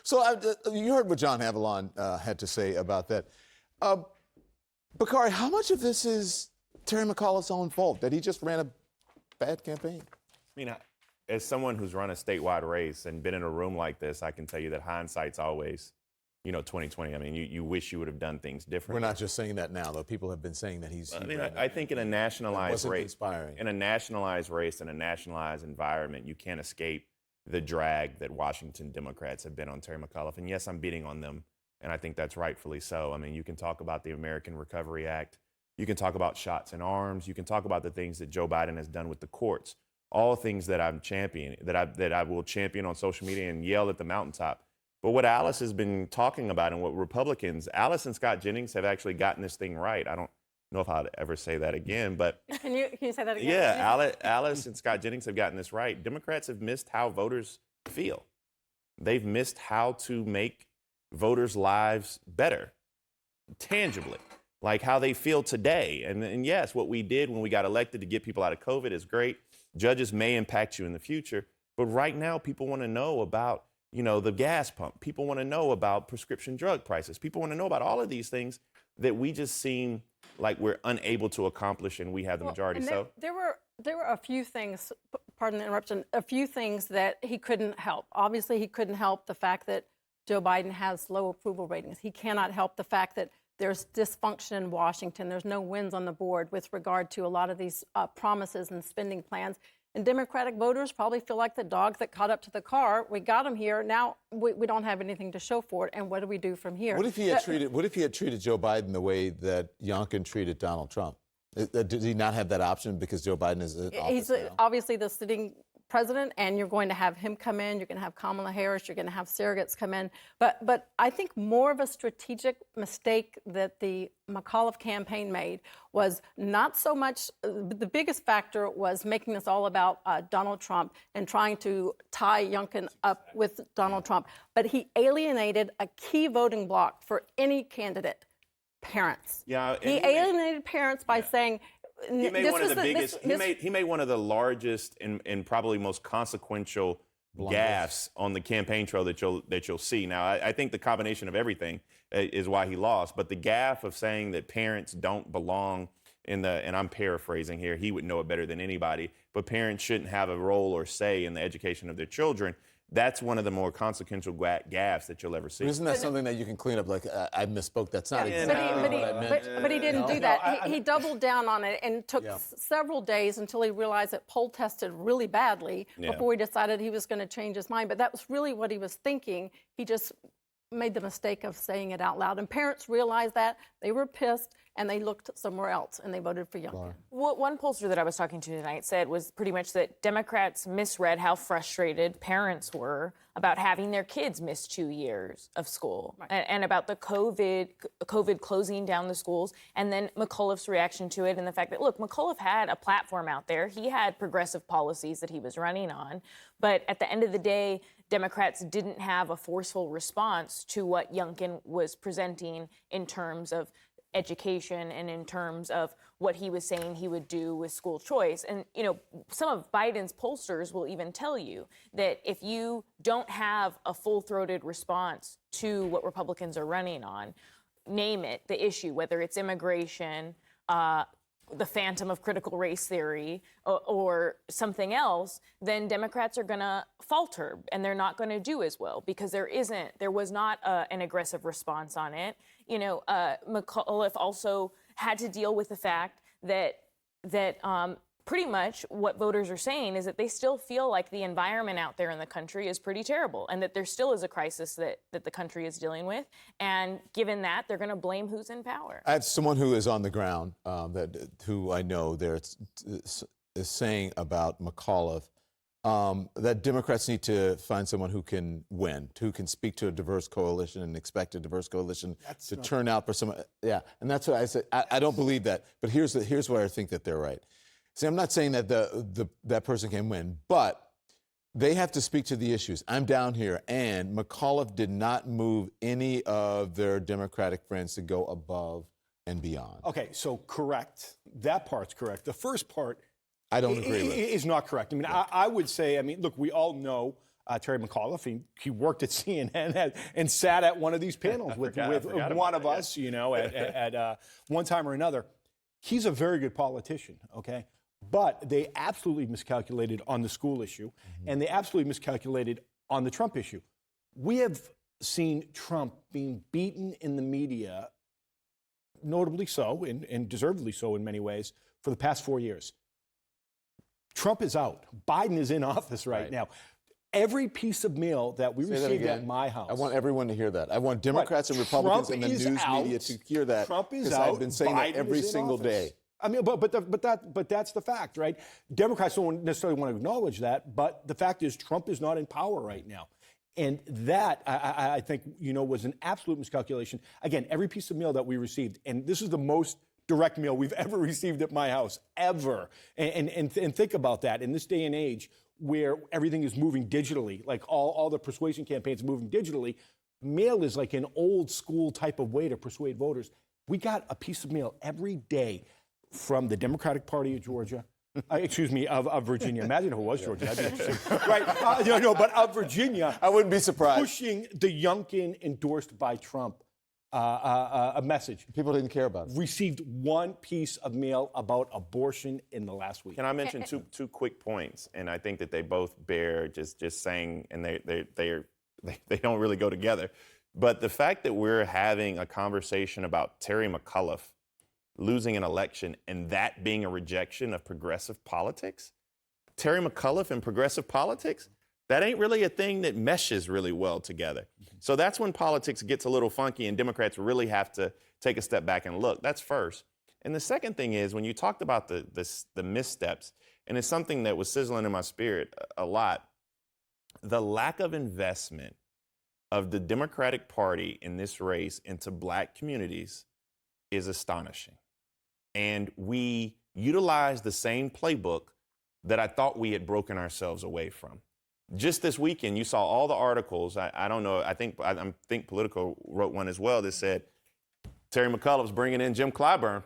So you heard what John Avalon had to say about that. Bakari, how much of this is Terry McAuliffe's own fault, that he just ran a bad campaign? I mean, as someone who's run a statewide race and been in a room like this, I can tell you that hindsight's always, 20/20. I mean, you wish you would have done things differently. We're not just saying that now, though. People have been saying that he's. I think in a nationalized race, inspiring. In a nationalized race, in a nationalized environment, you can't escape the drag that Washington Democrats have been on Terry McAuliffe. And yes, I'm beating on them, and I think that's rightfully so. I mean, you can talk about the American Recovery Act. You can talk about shots in arms. You can talk about the things that Joe Biden has done with the courts. All things that I'm championing, that I will champion on social media and yell at the mountaintop. But what Alice has been talking about and what Republicans, Alice and Scott Jennings, have actually gotten this thing right. I don't know if I'd ever say that again, but Can you say that again? yeah, Alice and Scott Jennings have gotten this right. Democrats have missed how voters feel. They've missed how to make voters' lives better, tangibly, like how they feel today. And yes, what we did when we got elected to get people out of COVID is great. Judges may impact you in the future, but right now people want to know about, the gas pump. People want to know about prescription drug prices. People want to know about all of these things that we just seem like we're unable to accomplish, and we have the majority. So there were a few things, pardon the interruption, a few things that he couldn't help. Obviously, he couldn't help the fact that Joe Biden has low approval ratings. He cannot help the fact that there's dysfunction in Washington. There's no wins on the board with regard to a lot of these promises and spending plans. And Democratic voters probably feel like the dog that caught up to the car. We got him here. Now we don't have anything to show for it. And what do we do from here? What if he had treated Joe Biden the way that Youngkin treated Donald Trump? Did he not have that option because Joe Biden is in office now? Obviously the sitting president, and you're going to have him come in. You're going to have Kamala Harris. You're going to have surrogates come in. But I think more of a strategic mistake that the McAuliffe campaign made was not so much, the biggest factor was making this all about Donald Trump and trying to tie Youngkin up with Donald Trump. But he alienated a key voting bloc for any candidate, parents. Yeah, he alienated parents by saying, he made one of the biggest. He made one of the largest and probably most consequential gaffes on the campaign trail that you'll see. Now, I think the combination of everything is why he lost. But the gaffe of saying that parents don't belong in the, and I'm paraphrasing here, he would know it better than anybody, but parents shouldn't have a role or say in the education of their children. That's one of the more consequential gaffes that you'll ever see. But isn't that something that you can clean up? Like, I misspoke. That's not exactly what I meant. But he didn't do that. He doubled down on it and took several days until he realized that poll tested really badly before he decided he was going to change his mind. But that was really what he was thinking. He just made the mistake of saying it out loud. And parents realized that. They were pissed, and they looked somewhere else, and they voted for Youngkin. What one pollster that I was talking to tonight said was pretty much that Democrats misread how frustrated parents were about having their kids miss 2 years of school, and about the COVID closing down the schools, and then McAuliffe's reaction to it, and the fact that, look, McAuliffe had a platform out there. He had progressive policies that he was running on, but at the end of the day, Democrats didn't have a forceful response to what Youngkin was presenting in terms of education and in terms of what he was saying he would do with school choice. And, some of Biden's pollsters will even tell you that if you don't have a full-throated response to what Republicans are running on, name it, the issue, whether it's immigration, the phantom of critical race theory, or something else, then Democrats are going to falter and they're not going to do as well because there was not an aggressive response on it. McAuliffe also had to deal with the fact that pretty much what voters are saying is that they still feel like the environment out there in the country is pretty terrible and that there still is a crisis that the country is dealing with. And given that, they're going to blame who's in power. I have someone who is on the ground who I know there is saying about McAuliffe that Democrats need to find someone who can win, who can speak to a diverse coalition and expect a diverse coalition to turn out for someone. Yeah, and that's what I said. I don't believe that, but here's where I think that they're right. See, I'm not saying that that person can win, but they have to speak to the issues. I'm down here, and McAuliffe did not move any of their Democratic friends to go above and beyond. Okay, so correct. That part's correct. The first part I don't agree with. Is not correct. I mean, I would say, look, we all know Terry McAuliffe. He worked at CNN and sat at one of these panels with one of us, at one time or another. He's a very good politician, okay? But they absolutely miscalculated on the school issue, and they absolutely miscalculated on the Trump issue. We have seen Trump being beaten in the media, notably so, and deservedly so in many ways, for the past 4 years. Trump is out. Biden is in office right now. Every piece of mail that we received at my house. I want everyone to hear that. I want Democrats and Republicans in the news media to hear that. Trump is out. I've been saying Biden that every single day. I mean, but that's the fact, right? Democrats don't necessarily want to acknowledge that, but the fact is Trump is not in power right now. And that, I think, was an absolute miscalculation. Again, every piece of mail that we received, and this is the most direct mail we've ever received at my house, ever. And think about that. In this day and age where everything is moving digitally, like all the persuasion campaigns are moving digitally, mail is like an old school type of way to persuade voters. We got a piece of mail every day from the Democratic Party of Georgia, of Virginia. Imagine if it was Georgia. That'd be interesting. Right? But of Virginia. I wouldn't be surprised. Pushing the Youngkin endorsed by Trump a message. People didn't care about it. Received one piece of mail about abortion in the last week. Can I mention two quick points? And I think that they both bear just saying, and they don't really go together. But the fact that we're having a conversation about Terry McAuliffe losing an election and that being a rejection of progressive politics, Terry McAuliffe and progressive politics, that ain't really a thing that meshes really well together. So that's when politics gets a little funky and Democrats really have to take a step back and look. That's first. And the second thing is, when you talked about the missteps, and it's something that was sizzling in my spirit a lot, the lack of investment of the Democratic Party in this race into black communities is astonishing. And we utilize the same playbook that I thought we had broken ourselves away from. Just this weekend, you saw all the articles. I don't know. I think Politico wrote one as well that said Terry McAuliffe's bringing in Jim Clyburn.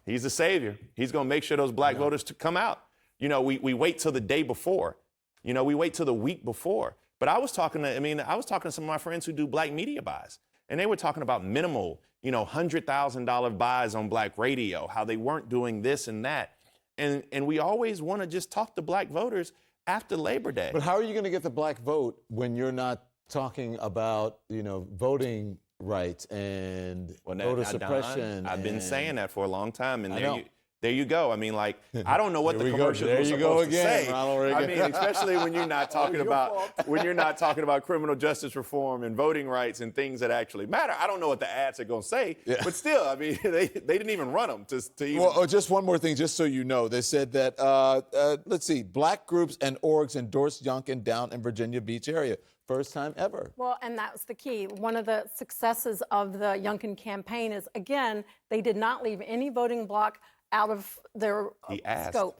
He's the savior. He's going to make sure those black voters to come out. We wait till the day before. We wait till the week before. But I was talking to some of my friends who do black media buys, and they were talking about minimal, $100,000 buys on black radio, how they weren't doing this and that. And we always want to just talk to black voters after Labor Day. But how are you going to get the black vote when you're not talking about, voting rights and voter suppression? I've been saying that for a long time, and there you go. I don't know what the commercials there were you supposed go to again, say. Ronald Reagan. Especially when you're not talking about criminal justice reform and voting rights and things that actually matter. I don't know what the ads are going to say, but still, they didn't even run them to even. Well, just one more thing, just so you know, they said that let's see, black groups and orgs endorsed Youngkin down in Virginia Beach area. First time ever. Well, and that's the key. One of the successes of the Youngkin campaign is, again, they did not leave any voting bloc out of their scope.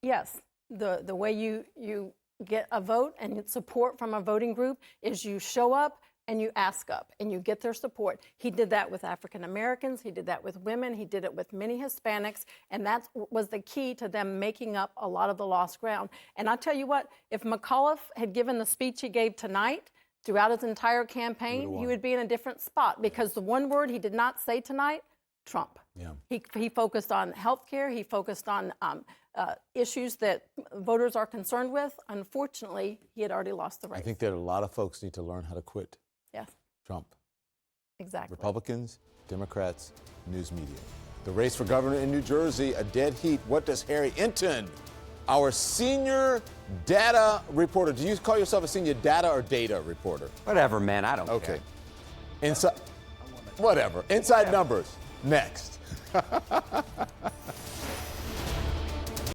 Yes, the way you get a vote and support from a voting group is you show up and you ask up and you get their support. He did that with African Americans, he did that with women, he did it with many Hispanics, and that was the key to them making up a lot of the lost ground. And I tell you what, if McAuliffe had given the speech he gave tonight throughout his entire campaign, he would be in a different spot, because the one word he did not say tonight, Trump. Yeah. He focused on health care. He focused on issues that voters are concerned with. Unfortunately, he had already lost the race. I think that a lot of folks need to learn how to quit Trump. Exactly. Republicans, Democrats, news media. The race for governor in New Jersey, a dead heat. What does Harry Inton, our senior data reporter, do you call yourself a senior data or data reporter? Whatever, man. I don't care. Inside numbers. Next.